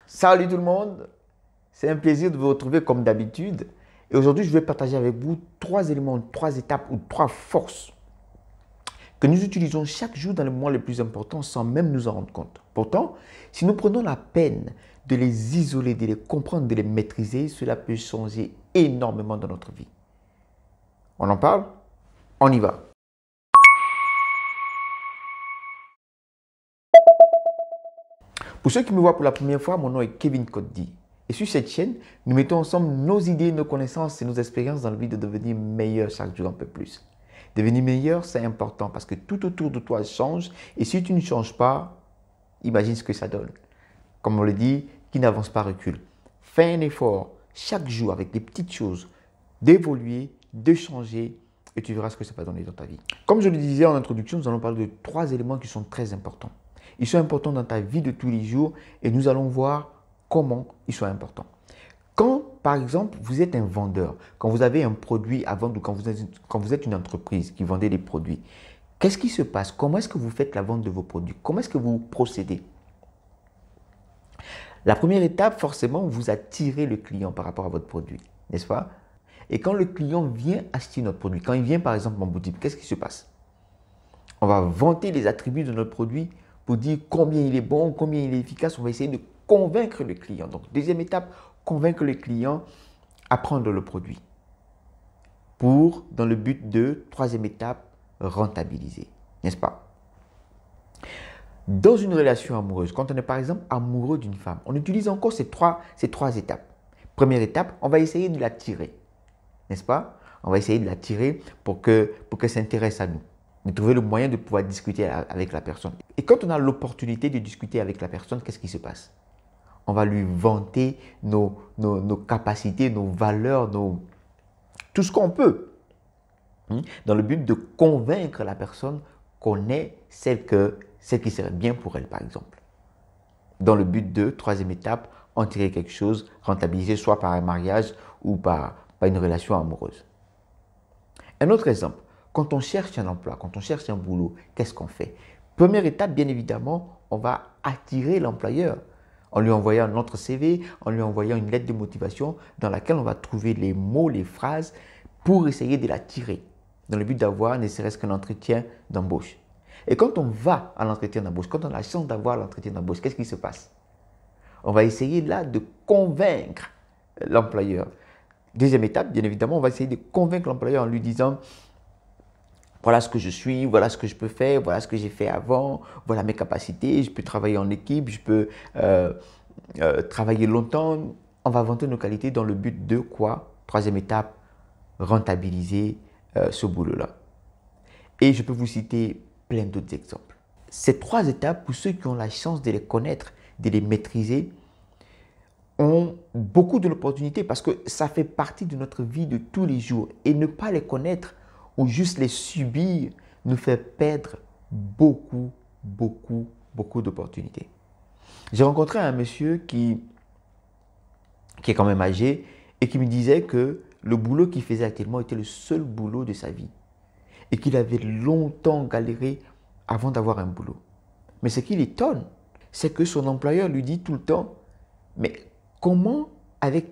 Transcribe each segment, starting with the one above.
Salut tout le monde, c'est un plaisir de vous retrouver comme d'habitude. Et aujourd'hui, je vais partager avec vous 3 éléments, 3 étapes ou 3 forces que nous utilisons chaque jour dans les moments les plus importants sans même nous en rendre compte. Pourtant, si nous prenons la peine de les isoler, de les comprendre, de les maîtriser, cela peut changer énormément dans notre vie. On en parle? On y va. Pour ceux qui me voient pour la première fois, mon nom est Kevin Koddi. Et sur cette chaîne, nous mettons ensemble nos idées, nos connaissances et nos expériences dans le but de devenir meilleur chaque jour un peu plus. Devenir meilleur, c'est important parce que tout autour de toi change. Et si tu ne changes pas, imagine ce que ça donne. Comme on le dit, qui n'avance pas recule. Fais un effort chaque jour avec des petites choses, d'évoluer, de changer et tu verras ce que ça va donner dans ta vie. Comme je le disais en introduction, nous allons parler de 3 éléments qui sont très importants. Ils sont importants dans ta vie de tous les jours et nous allons voir comment ils sont importants. Quand, par exemple, vous êtes un vendeur, quand vous avez un produit à vendre ou quand vous êtes une entreprise qui vendez des produits, qu'est-ce qui se passe? Comment est-ce que vous faites la vente de vos produits? Comment est-ce que vous procédez? La première étape, forcément, vous attirez le client par rapport à votre produit, n'est-ce pas? Et quand le client vient acheter notre produit, quand il vient par exemple en boutique, qu'est-ce qui se passe? On va vanter les attributs de notre produit pour dire combien il est bon, combien il est efficace. On va essayer de convaincre le client. Donc, deuxième étape, convaincre le client à prendre le produit. Dans le but de, troisième étape, rentabiliser. N'est-ce pas? Dans une relation amoureuse, quand on est par exemple amoureux d'une femme, on utilise encore ces trois étapes. Première étape, on va essayer de l'attirer. N'est-ce pas? On va essayer de l'attirer pour qu'elle s'intéresse à nous. De trouver le moyen de pouvoir discuter avec la personne. Et quand on a l'opportunité de discuter avec la personne, qu'est-ce qui se passe? On va lui vanter nos capacités, nos valeurs, tout ce qu'on peut. Dans le but de convaincre la personne qu'on est celle qui serait bien pour elle, par exemple. Dans le but de, troisième étape, en tirer quelque chose, rentabiliser soit par un mariage ou par une relation amoureuse. Un autre exemple. Quand on cherche un emploi, quand on cherche un boulot, qu'est-ce qu'on fait? Première étape, bien évidemment, on va attirer l'employeur en lui envoyant notre CV, en lui envoyant une lettre de motivation dans laquelle on va trouver les mots, les phrases pour essayer de l'attirer dans le but d'avoir ne serait-ce qu'un entretien d'embauche. Et quand on va à l'entretien d'embauche, quand on a la chance d'avoir l'entretien d'embauche, qu'est-ce qui se passe? On va essayer là de convaincre l'employeur. Deuxième étape, bien évidemment, on va essayer de convaincre l'employeur en lui disant voilà ce que je suis, voilà ce que je peux faire, voilà ce que j'ai fait avant, voilà mes capacités, je peux travailler en équipe, je peux travailler longtemps. On va vanter nos qualités dans le but de quoi? Troisième étape, rentabiliser ce boulot-là. Et je peux vous citer plein d'autres exemples. Ces 3 étapes, pour ceux qui ont la chance de les connaître, de les maîtriser, ont beaucoup de l'opportunité parce que ça fait partie de notre vie de tous les jours. Et ne pas les connaître ou juste les subir nous fait perdre beaucoup d'opportunités. J'ai rencontré un monsieur qui est quand même âgé et qui me disait que le boulot qu'il faisait actuellement était le seul boulot de sa vie et qu'il avait longtemps galéré avant d'avoir un boulot. Mais ce qui l'étonne, c'est que son employeur lui dit tout le temps « Mais comment, avec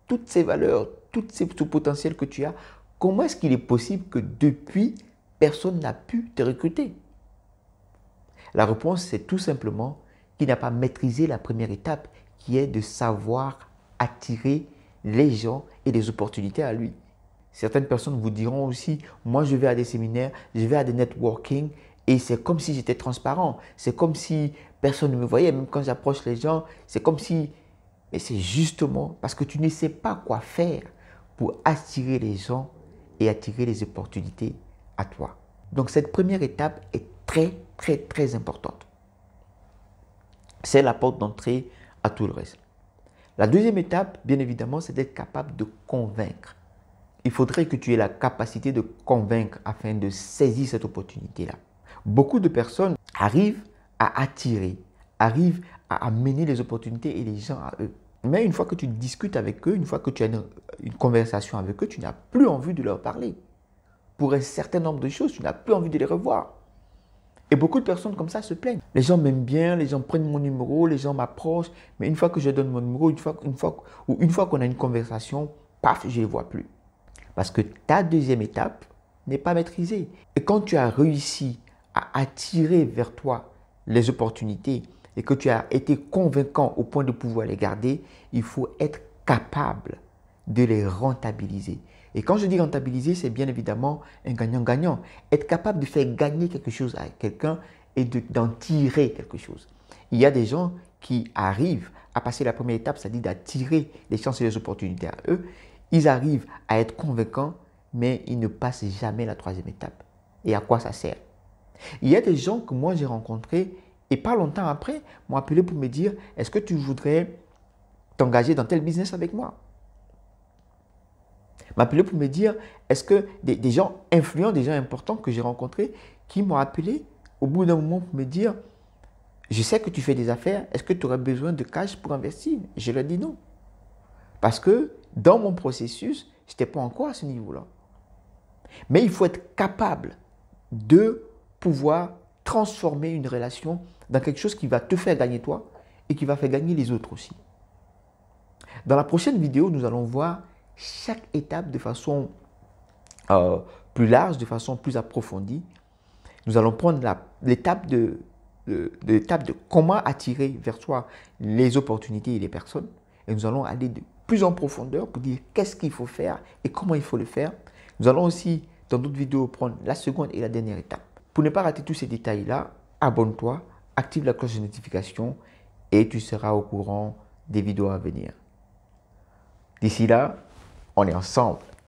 toutes ces valeurs, tout ce potentiel que tu as, comment est-ce qu'il est possible que depuis, personne n'a pu te recruter ?» La réponse, c'est tout simplement qu'il n'a pas maîtrisé la première étape qui est de savoir attirer les gens et les opportunités à lui. Certaines personnes vous diront aussi, moi je vais à des séminaires, je vais à des networking et c'est comme si j'étais transparent. C'est comme si personne ne me voyait, même quand j'approche les gens, c'est comme si… Mais c'est justement parce que tu ne sais pas quoi faire pour attirer les gens et attirer les opportunités à toi. Donc cette première étape est très importante. C'est la porte d'entrée à tout le reste. La deuxième étape, bien évidemment, c'est d'être capable de convaincre. Il faudrait que tu aies la capacité de convaincre afin de saisir cette opportunité-là. Beaucoup de personnes arrivent à attirer, arrivent à amener les opportunités et les gens à eux. Mais une fois que tu discutes avec eux, une fois que tu as une conversation avec eux, tu n'as plus envie de leur parler. Pour un certain nombre de choses, tu n'as plus envie de les revoir. Et beaucoup de personnes comme ça se plaignent. Les gens m'aiment bien, les gens prennent mon numéro, les gens m'approchent, mais une fois que je donne mon numéro, une fois qu'on a une conversation, paf, je ne les vois plus. Parce que ta deuxième étape n'est pas maîtrisée. Et quand tu as réussi à attirer vers toi les opportunités et que tu as été convaincant au point de pouvoir les garder, il faut être capable de les rentabiliser. Et quand je dis rentabiliser, c'est bien évidemment un gagnant-gagnant. Être capable de faire gagner quelque chose à quelqu'un et d'en tirer quelque chose. Il y a des gens qui arrivent à passer la première étape, c'est-à-dire d'attirer les chances et les opportunités à eux. Ils arrivent à être convaincants, mais ils ne passent jamais la troisième étape. Et à quoi ça sert? Il y a des gens que moi j'ai rencontrés et pas longtemps après m'ont appelé pour me dire « Est-ce que tu voudrais t'engager dans tel business avec moi ?» M'appeler pour me dire, est-ce que des gens influents, des gens importants que j'ai rencontrés, qui m'ont appelé au bout d'un moment pour me dire, je sais que tu fais des affaires, est-ce que tu aurais besoin de cash pour investir? Je leur dis non. Parce que dans mon processus, je n'étais pas encore à ce niveau-là. Mais il faut être capable de pouvoir transformer une relation dans quelque chose qui va te faire gagner toi et qui va faire gagner les autres aussi. Dans la prochaine vidéo, nous allons voir chaque étape de façon plus large, de façon plus approfondie. Nous allons prendre l'étape de comment attirer vers soi les opportunités et les personnes. Et nous allons aller de plus en profondeur pour dire qu'est-ce qu'il faut faire et comment il faut le faire. Nous allons aussi, dans d'autres vidéos, prendre la seconde et la dernière étape. Pour ne pas rater tous ces détails-là, abonne-toi, active la cloche de notification et tu seras au courant des vidéos à venir. D'ici là, on est ensemble.